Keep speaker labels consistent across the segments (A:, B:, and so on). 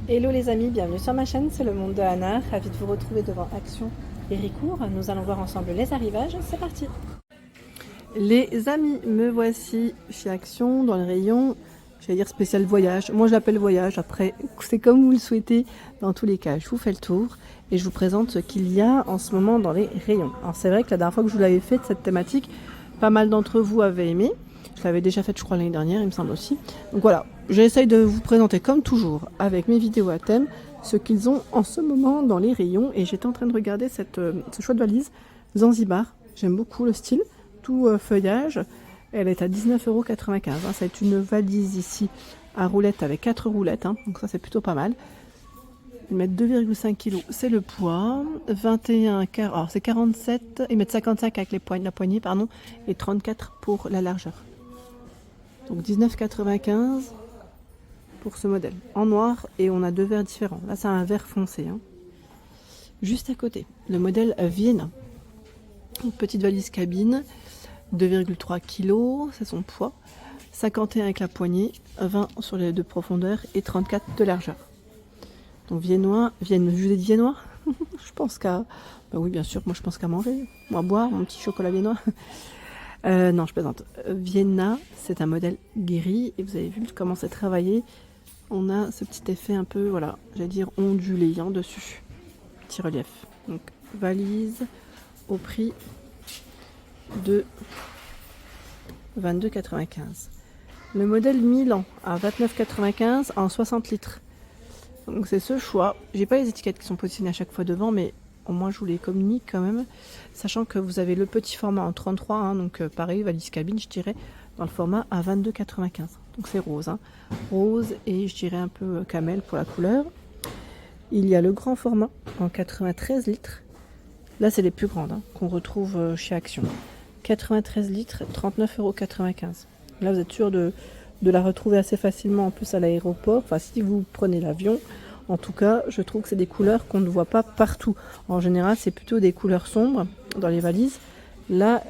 A: Hello les amis, bienvenue sur ma chaîne, c'est le monde de Anna. Ravie de vous retrouver devant Action et Ricourt. Nous allons voir ensemble les arrivages, c'est parti. Les amis, me voici chez Action dans le rayon, j'allais dire spécial voyage. Moi je l'appelle voyage, après c'est comme vous le souhaitez. Dans tous les cas, je vous fais le tour et je vous présente ce qu'il y a en ce moment dans les rayons. Alors c'est vrai que la dernière fois que je vous l'avais fait de cette thématique, pas mal d'entre vous avaient aimé. Je l'avais déjà fait je crois l'année dernière, il me semble aussi. Donc voilà, j'essaye de vous présenter comme toujours avec mes vidéos à thème ce qu'ils ont en ce moment dans les rayons. Et j'étais en train de regarder ce choix de valise Zanzibar. J'aime beaucoup le style, tout feuillage. Elle est à 19,95 €. C'est une valise ici à roulettes avec 4 roulettes. Donc ça c'est plutôt pas mal. Ils mettent 2,5 kg, c'est le poids. 21 car, alors c'est 47, ils mettent 55 avec la poignée, pardon, et 34 pour la largeur. Donc 19,95 pour ce modèle en noir, et on a deux verres différents. Là c'est un vert foncé. Juste à côté, le modèle Vienna, une petite valise cabine, 2,3 kg, c'est son poids. 51 avec la poignée, 20 sur les deux profondeurs et 34 de largeur. Donc viennois, je vous ai dit viennois. Je pense qu'à, bah oui bien sûr, moi je pense qu'à manger, moi boire mon petit chocolat viennois. Non, je plaisante. Vienna, c'est un modèle gris et vous avez vu comment c'est travaillé. On a ce petit effet un peu, voilà, j'allais dire ondulé dessus. Petit relief. Donc valise au prix de 22,95. Le modèle Milan à 29,95 en 60 litres. Donc c'est ce choix. J'ai pas les étiquettes qui sont positionnées à chaque fois devant, mais au moins je vous les communique quand même, sachant que vous avez le petit format en 33, donc pareil, valise cabine, je dirais, dans le format à 22,95. Donc c'est rose, rose et je dirais un peu camel pour la couleur. Il y a le grand format en 93 litres. Là c'est les plus grandes qu'on retrouve chez Action. 93 litres, 39,95 €. Là vous êtes sûr de la retrouver assez facilement en plus à l'aéroport, enfin si vous prenez l'avion. En tout cas, je trouve que c'est des couleurs qu'on ne voit pas partout. En général, c'est plutôt des couleurs sombres dans les valises. Là,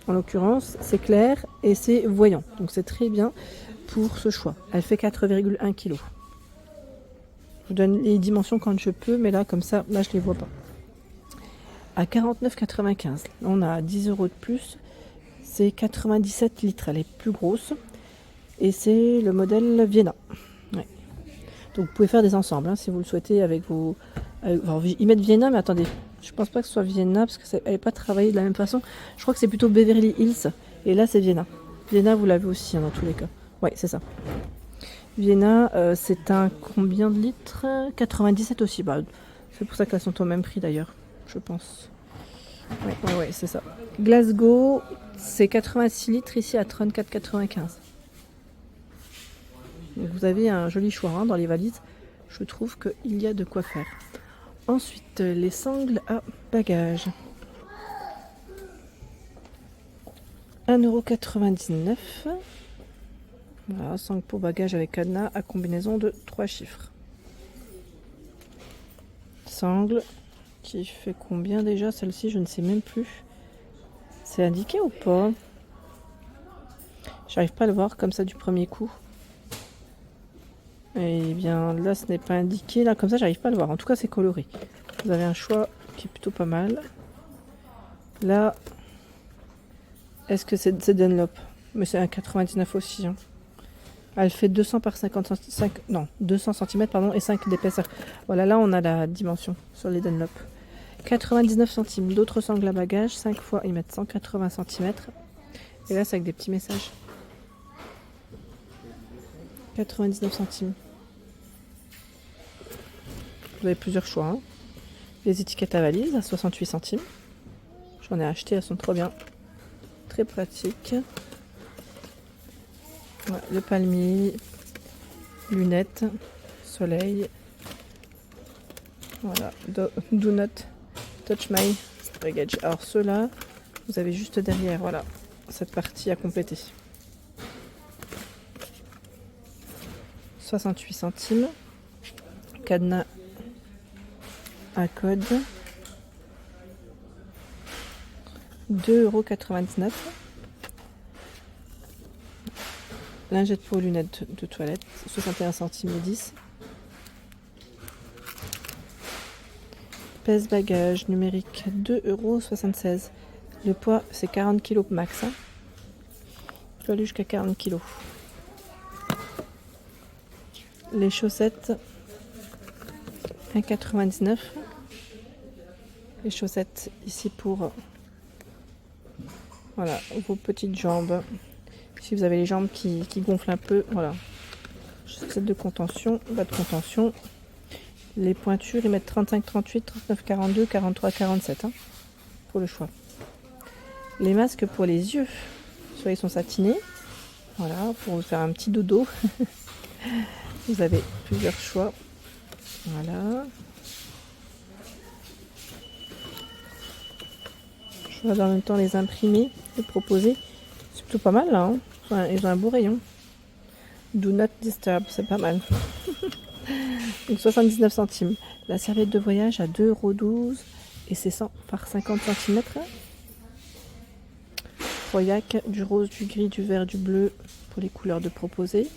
A: en l'occurrence, c'est clair et c'est voyant. Donc c'est très bien pour ce choix. Elle fait 4,1 kg. Je vous donne les dimensions quand je peux, mais là, comme ça, là, je ne les vois pas. À 49,95 €, on a 10 € de plus. C'est 97 litres, elle est plus grosse. Et c'est le modèle Vienna. Ouais. Donc vous pouvez faire des ensembles si vous le souhaitez avec vos... Alors, ils mettent Vienna, mais attendez, je pense pas que ce soit Vienna parce qu'elle n'est pas travaillée de la même façon. Je crois que c'est plutôt Beverly Hills. Et là c'est Vienna. Vienna vous l'avez aussi dans tous les cas. Ouais, c'est ça. Vienna, c'est un combien de litres? 97 aussi. Bah, c'est pour ça qu'elles sont au même prix d'ailleurs, je pense. Ouais, c'est ça. Glasgow, c'est 86 litres ici à 34,95. Donc vous avez un joli choix dans les valises. Je trouve qu'il y a de quoi faire. Ensuite, les sangles à bagages. 1,99 €. Voilà, sangle pour bagages avec cadenas à combinaison de 3 chiffres. Sangle qui fait combien déjà celle-ci? Je ne sais même plus. C'est indiqué ou pas? J'arrive pas à le voir comme ça du premier coup. Et bien là ce n'est pas indiqué, là comme ça j'arrive pas à le voir, en tout cas c'est coloré. Vous avez un choix qui est plutôt pas mal. Là, est-ce que c'est Dunlop? Mais c'est un 99 aussi. Elle fait 200 par 200 cm pardon, et 5 d'épaisseur. Voilà, là on a la dimension sur les Dunlop. 99 centimes, d'autres sangles à bagages, 5 fois ils mettent 180 cm. Et là c'est avec des petits messages. 99 centimes. Vous avez plusieurs choix. Les étiquettes à valise à 68 centimes. J'en ai acheté, elles sont trop bien. Très pratiques. Ouais, le palmier, lunettes, soleil. Voilà, do not touch my baggage. Alors ceux-là, vous avez juste derrière, voilà, cette partie à compléter. 68 centimes. Cadenas à code. 2,99 €. Lingette pour lunettes de toilette, 61 centimes et 10. Pèse-bagages numérique 2,76 €. Le poids c'est 40 kg max. Hein. Je peux aller jusqu'à 40 kg. Les chaussettes 1,99 €. Les chaussettes ici pour voilà, vos petites jambes. Si vous avez les jambes qui gonflent un peu, voilà. Chaussettes de contention, bas de contention. Les pointures, ils mettent 35, 38, 39, 42, 43, 47 hein, pour le choix. Les masques pour les yeux, soit ils sont satinés, voilà, pour vous faire un petit dodo. Vous avez plusieurs choix. Voilà. Je regarde en même temps les imprimés, les proposés. C'est plutôt pas mal là. Hein. Enfin, ils ont un beau rayon. Do not disturb, c'est pas mal. Donc 79 centimes. La serviette de voyage à 2,12 € et c'est 100 par 50 cm. Royac, du rose, du gris, du vert, du bleu pour les couleurs de proposées.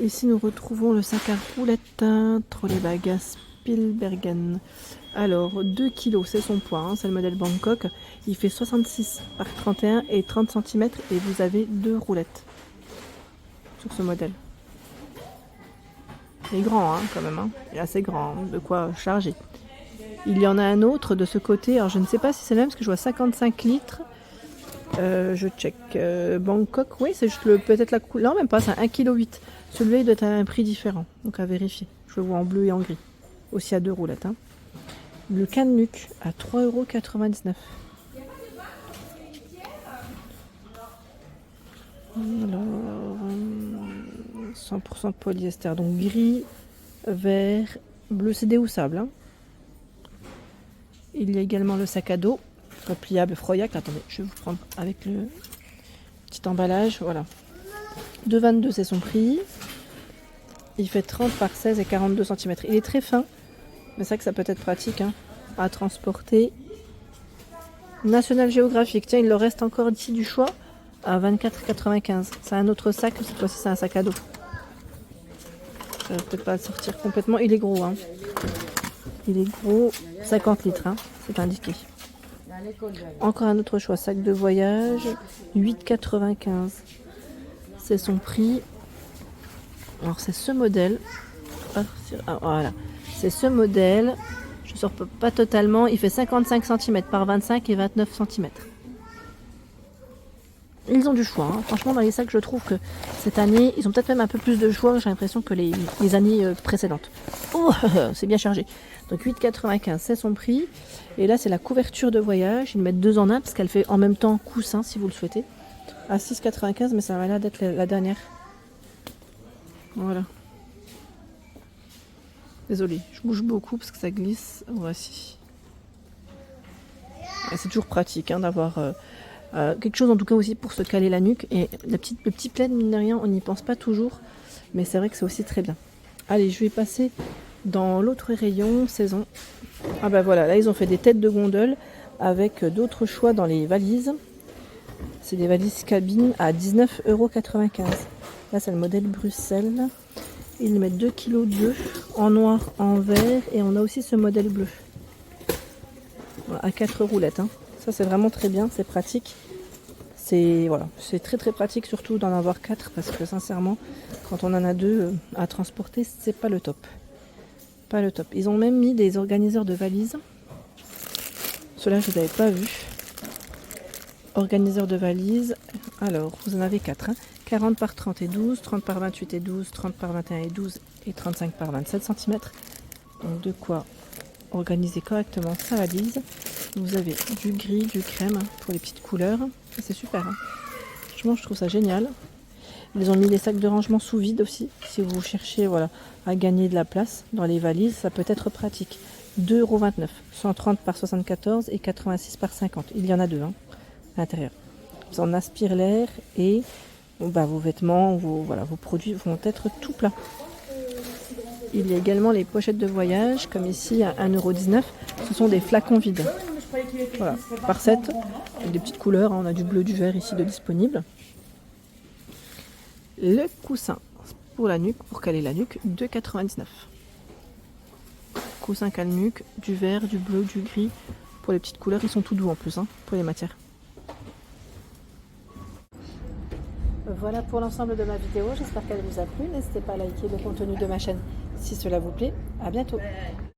A: Ici nous retrouvons le sac à roulettes Trolleybag Spielbergen. Alors 2 kg c'est son poids, hein, c'est le modèle Bangkok. Il fait 66 par 31 et 30 cm et vous avez 2 roulettes sur ce modèle. Il est grand hein, quand même, hein. Il est assez grand, hein, de quoi charger. Il y en a un autre de ce côté, alors je ne sais pas si c'est le même parce que je vois 55 litres. Je check. Bangkok, oui, c'est juste peut-être la couleur. Non, même pas, c'est 1,8 kg. Celui-là, il doit être à un prix différent, donc à vérifier. Je le vois en bleu et en gris. Aussi à 2 roulettes. Hein. Le Canuck à 3,99 €. Alors, 100% polyester, donc gris, vert, bleu, c'est déhoussable. Hein. Il y a également le sac à dos, repliable Froyac. Attendez, je vais vous prendre avec le petit emballage. Voilà. 2,22 € c'est son prix. Il fait 30 par 16 et 42 cm. Il est très fin, mais c'est vrai que ça peut être pratique hein, à transporter. National Geographic, tiens, il leur reste encore ici du choix à 24,95 €. C'est un autre sac, cette fois-ci c'est un sac à dos. Ça va peut-être pas le sortir complètement. Il est gros, hein. Il est gros, 50 litres, hein, c'est indiqué. Encore un autre choix, sac de voyage, 8,95 €. C'est son prix. Alors c'est ce modèle. Ah, voilà, c'est ce modèle. Je ne sors pas totalement. Il fait 55 cm par 25 et 29 cm. Ils ont du choix. Hein. Franchement, dans les sacs, je trouve que cette année, ils ont peut-être même un peu plus de choix, j'ai l'impression, que les années précédentes. Oh, c'est bien chargé. Donc 8,95 €, c'est son prix. Et là, c'est la couverture de voyage. Ils mettent 2 en 1 parce qu'elle fait en même temps coussin, si vous le souhaitez. À 6,95 €, mais ça va l'air d'être la dernière. Voilà. Désolée, je bouge beaucoup parce que ça glisse. Voici. C'est toujours pratique hein, d'avoir quelque chose en tout cas aussi pour se caler la nuque. Et le petit plaid, mine de rien, on n'y pense pas toujours. Mais c'est vrai que c'est aussi très bien. Allez, je vais passer dans l'autre rayon, saison. Ah bah voilà, là ils ont fait des têtes de gondole avec d'autres choix dans les valises. C'est des valises cabine à 19,95 €. Là c'est le modèle Bruxelles. Ils mettent 2,2 kg en noir, en vert et on a aussi ce modèle bleu. Voilà, à 4 roulettes. Hein. Ça c'est vraiment très bien, c'est pratique. C'est voilà, c'est très très pratique surtout d'en avoir 4 parce que sincèrement quand on en a 2 à transporter c'est pas le top. Pas le top. Ils ont même mis des organiseurs de valises. Ceux-là je ne les avais pas vus. Organiseurs de valises. Alors vous en avez 4. Hein. 40 par 30 et 12, 30 par 28 et 12, 30 par 21 et 12 et 35 par 27 cm. Donc de quoi organiser correctement sa valise. Vous avez du gris, du crème pour les petites couleurs. C'est super. Hein. Franchement, je trouve ça génial. Ils ont mis des sacs de rangement sous vide aussi. Si vous cherchez voilà, à gagner de la place dans les valises, ça peut être pratique. 2,29 €. 130 par 74 et 86 par 50. Il y en a 2 hein, à l'intérieur. Vous en aspirez l'air et bah, vos vêtements, vos produits vont être tout plats. Il y a également les pochettes de voyage, comme ici à 1,19 €. Ce sont des flacons vides. Voilà, par 7, avec des petites couleurs. On a du bleu, du vert ici de disponible. Le coussin pour la nuque, pour caler la nuque, 2,99 €. coussin Calmuc, du vert, du bleu, du gris. Pour les petites couleurs, ils sont tout doux en plus, hein, pour les matières. Voilà pour l'ensemble de ma vidéo, j'espère qu'elle vous a plu. N'hésitez pas à liker le contenu de ma chaîne si cela vous plaît. À bientôt.